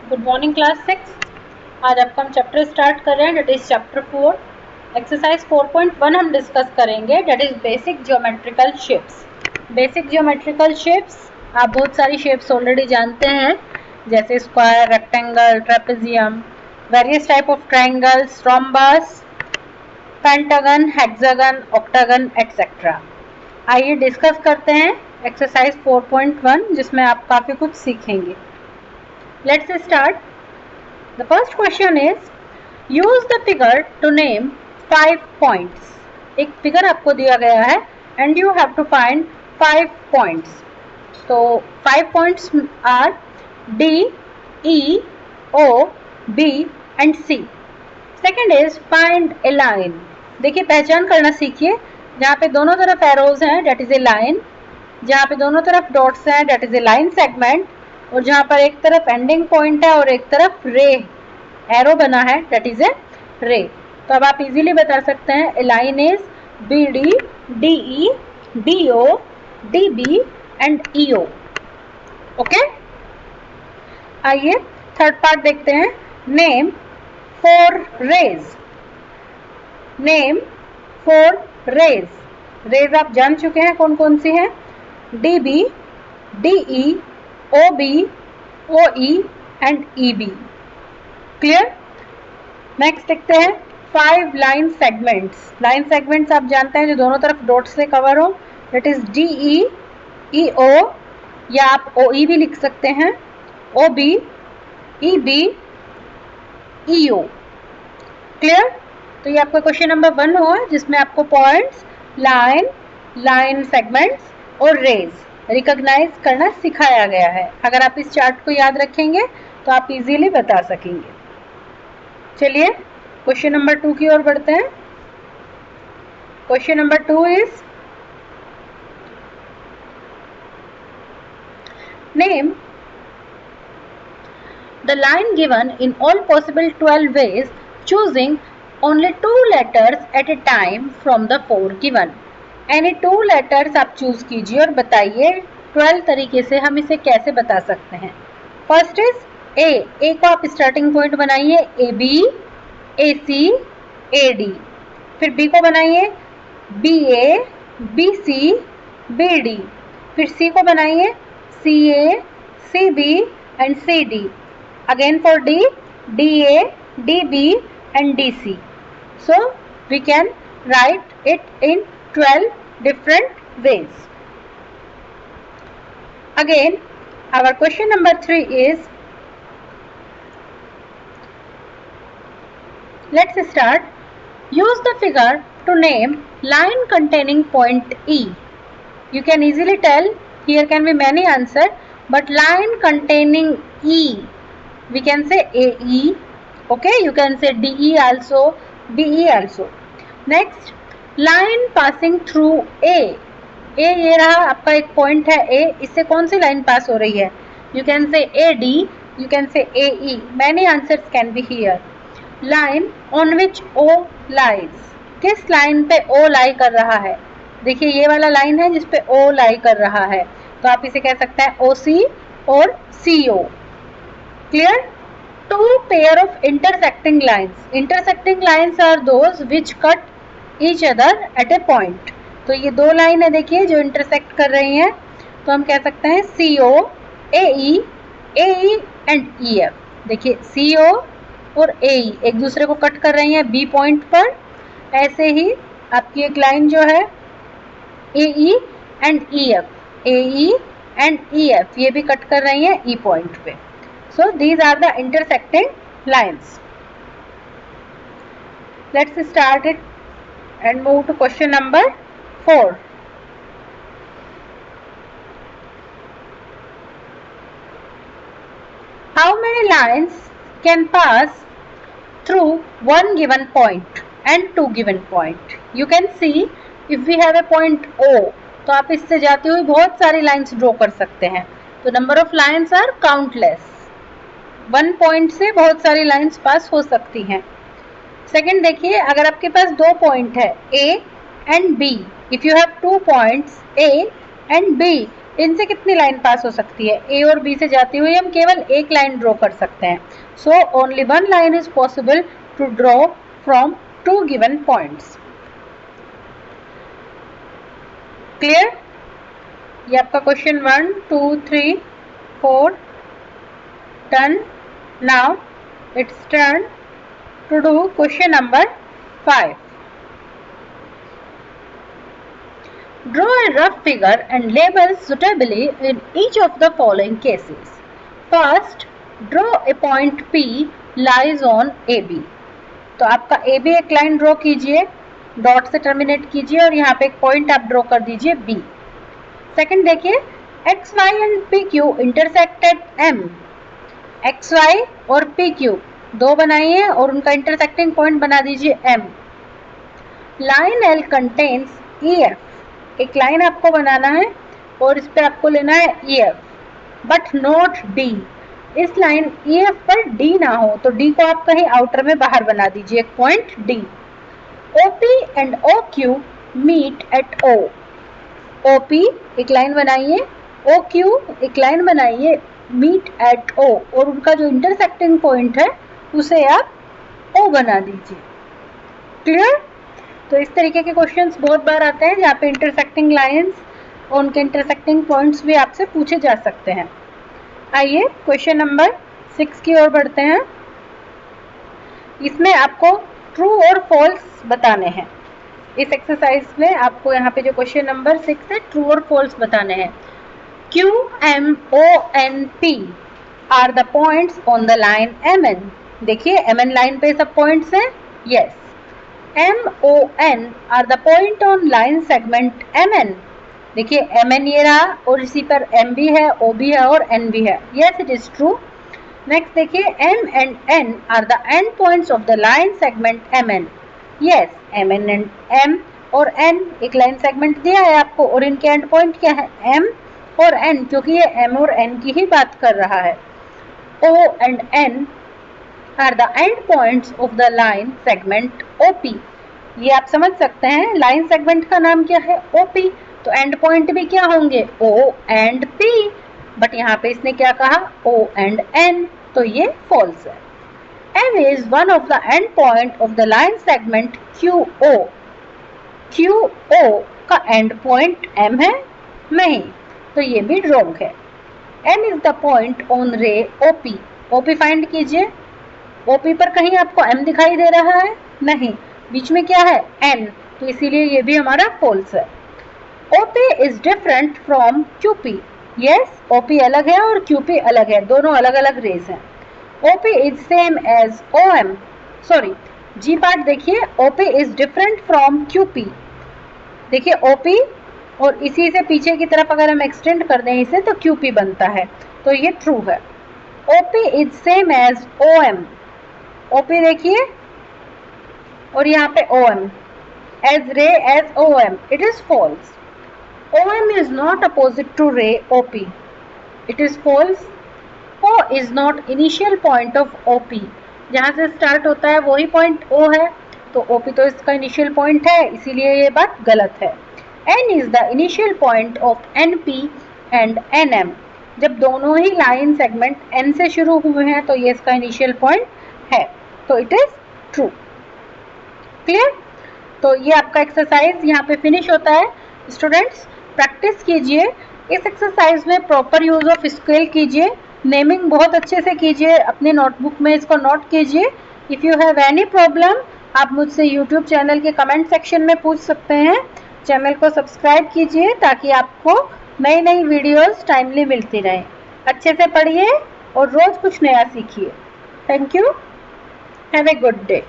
Good morning class 6। आज आपका हम चैप्टर स्टार्ट कर रहे हैं, डेट इज चैप्टर 4। एक्सरसाइज 4.1 हम डिस्कस करेंगे, that is basic geometrical shapes. Basic geometrical shapes, आप बहुत सारी शेप्स ऑलरेडी जानते हैं, जैसे square, rectangle, trapezium, various type of triangles, rhombus, pentagon, hexagon, octagon etcetera. आइए डिस्कस करते हैं एक्सरसाइज 4.1, जिसमें आप काफ़ी कुछ सीखेंगे। Let's start. The first question is, use the figure to name 5 points. एक फिगर आपको दिया गया है and you have to find 5 points. So 5 points are D, E, O, B and C. Second is find a line. देखिए पहचान करना सीखिए, जहाँ पे दोनों तरफ एरोज हैं that is a line, जहाँ पे दोनों तरफ डॉट्स हैं that is a line segment, और जहाँ पर एक तरफ एंडिंग पॉइंट है और एक तरफ रे एरो बना है दैट इज ए रे। तो अब आप इजीली बता सकते हैं a line is B D, D E, D O, D B and E O. Okay, आइए थर्ड पार्ट देखते हैं। Name 4 rays. Name 4 rays. Rays आप जान चुके हैं कौन कौन सी हैं, D B, D E, OB, OE and EB। Clear. Next देखते हैं 5 लाइन सेगमेंट्स। लाइन सेगमेंट्स आप जानते हैं जो दोनों तरफ डॉट से कवर हो, दैट इज DE, EO, या आप OE भी लिख सकते हैं, OB, EB, EO। क्लियर। तो ये आपका क्वेश्चन नंबर 1 हुआ, जिसमें आपको पॉइंट्स, लाइन, लाइन सेगमेंट्स और रेज रिकॉग्नाइज करना सिखाया गया है। अगर आप इस चार्ट को याद रखेंगे तो आप इजीली बता सकेंगे। चलिए क्वेश्चन नंबर 2 की ओर बढ़ते हैं। Question number 2 is name the line given in all possible 12 ways, choosing only 2 letters at a time from the 4 given। Any 2 letters आप चूज कीजिए और बताइए 12 तरीके से हम इसे कैसे बता सकते हैं। फर्स्ट इज ए को आप स्टार्टिंग पॉइंट बनाइए A B, A C, A D. फिर बी को बनाइए B A, B C, B D. फिर सी को बनाइए C A, C B and C D. Again for D, D A, D B and D C. So we can write it in 12 different ways. Again, our question number 3 is, let's start. Use the figure to name line containing point E. You can easily tell, here can be many answers, but line containing E, we can say AE, okay, you can say DE also, BE also. Next, line passing through a. ये रहा आपका एक point है ए, इससे कौन सी line पास हो रही है, you can say A D, you can say A E, many answers can be here. Line on which O lies, किस लाइन पे ओ लाई कर रहा है, देखिए ये वाला लाइन है जिसपे ओ लाई कर रहा है, तो आप इसे कह सकते हैं ओ सी और C O. Clear. 2 pair of intersecting lines. Intersecting lines are those which cut each other at a point. तो ये 2 लाइन है देखिए जो इंटरसेक्ट कर रही हैं, तो हम कह सकते हैं सी ओ, ए ई एंड ई एफ। देखिए सी ओ और ए ई एक दूसरे को कट कर रही हैं बी पॉइंट पर। ऐसे ही आपकी एक लाइन जो है A E and E F, A E and E F, ये भी कट कर रही हैं ई पॉइंट पे। So these are the intersecting lines. Let's start it and move to question number 4. How many lines can pass through one given point and 2 given point? You can see if we have a point O, तो आप इससे जाती हुई बहुत सारी lines draw कर सकते हैं। तो number of lines are countless. 1 point से बहुत सारी लाइन्स पास हो सकती हैं। सेकेंड देखिए, अगर आपके पास 2 पॉइंट है A and B, if you have 2 points A and B, इनसे कितनी लाइन पास हो सकती है, ए और बी से जाती हुई हम केवल एक लाइन ड्रॉ कर सकते हैं. So only one line is possible to draw from two given points. Clear? ये आपका question 1, 2, 3, 4 done. Now it's turn to do question number 5. Draw a rough figure and label suitably in each of the following cases. First, draw a point P lies on AB. तो आपका AB एक line draw कीजिए, dot से terminate कीजिए और यहाँ पे एक पॉइंट आप ड्रॉ कर दीजिए B. सेकंड देखिए, XY and PQ intersected M. XY और PQ दो बनाइए और उनका इंटरसेक्टिंग पॉइंट बना दीजिए M. Line L contains EF. एक लाइन आपको बनाना है और इस पे आपको लेना है EF बट नॉट D. इस लाइन EF पर D ना हो तो D को आप कहीं आउटर में बाहर बना दीजिए एक point D. OP and OQ meet at O. OP एक लाइन बनाइए, OQ एक लाइन बनाइए, मीट एट O और उनका जो इंटरसेक्टिंग पॉइंट है उसे आप O बना दीजिए. क्लियर? तो इस तरीके के क्वेश्चंस बहुत बार आते हैं जहाँ पे इंटरसेक्टिंग लाइंस और उनके इंटरसेक्टिंग पॉइंट्स भी आपसे पूछे जा सकते हैं. आइए क्वेश्चन नंबर 6 की ओर बढ़ते हैं. इसमें आपको ट्रू और फॉल्स बताने हैं. इस एक्सरसाइज में आपको यहाँ पे जो क्वेश्चन नंबर 6 है ट्रू और फॉल्स बताने हैं. Q, M, O, N, P are the points on the line MN. देखिए MN लाइन पे सब पॉइंट्स हैं. Yes. M, O, N are the point on line segment MN. देखिए MN ये रहा और इसी पर M भी है, O भी है और N भी है. Yes, it is true. Next देखिए M and N are the end points of the line segment MN. Yes, MN and M और N एक लाइन सेगमेंट दिया है आपको और इनके एंड पॉइंट क्या है, M और N, क्योंकि ये M और N की ही बात कर रहा है. O and N are the end points of the line segment OP. ये आप समझ सकते हैं लाइन सेगमेंट का नाम क्या है, OP. तो एंड पॉइंट भी क्या होंगे, O and P. बट यहाँ पे इसने क्या कहा, O and N, तो ये फॉल्स है. M is one of the end point of the line segment QO. QO का एंड पॉइंट M है? नहीं, तो ये भी रॉन्ग है. M is the point on ray OP. OP find कीजिए. OP पर कहीं आपको M दिखाई दे रहा है? नहीं, बीच में क्या है, N, तो इसीलिए ये भी हमारा फॉल्स है. OP is different from QP. Yes, OP अलग है और QP अलग है, दोनों अलग अलग रेज हैं. OP is same as OM. Sorry, G part देखिए, OP is different from QP. देखिए OP और इसी से पीछे की तरफ अगर हम एक्सटेंड कर दें इसे तो QP बनता है, तो ये ट्रू है. OP is same as OM. OP देखिए और यहाँ पे OM, as ray as OM, it is false. OM is not opposite to ray OP. It is false. O is not initial point of OP. जहाँ से start होता है वही point O है, तो OP तो इसका इनिशियल पॉइंट है, इसीलिए ये बात गलत है. N is the initial point of NP and NM. जब दोनों ही लाइन सेगमेंट N से शुरू हुए हैं तो ये इसका इनिशियल पॉइंट है, तो इट इज ट्रू. क्लियर? तो ये आपका एक्सरसाइज यहाँ पे फिनिश होता है. स्टूडेंट्स प्रैक्टिस कीजिए. इस एक्सरसाइज में प्रॉपर यूज ऑफ स्केल कीजिए, नेमिंग बहुत अच्छे से कीजिए, अपने नोटबुक में इसको नोट कीजिए. If you have any problem आप मुझसे यूट्यूब चैनल के कमेंट सेक्शन में पूछ सकते हैं. चैनल को सब्सक्राइब कीजिए ताकि आपको नई नई वीडियोस टाइमली मिलती रहें. अच्छे से पढ़िए और रोज़ कुछ नया सीखिए. Thank you. Have a good day.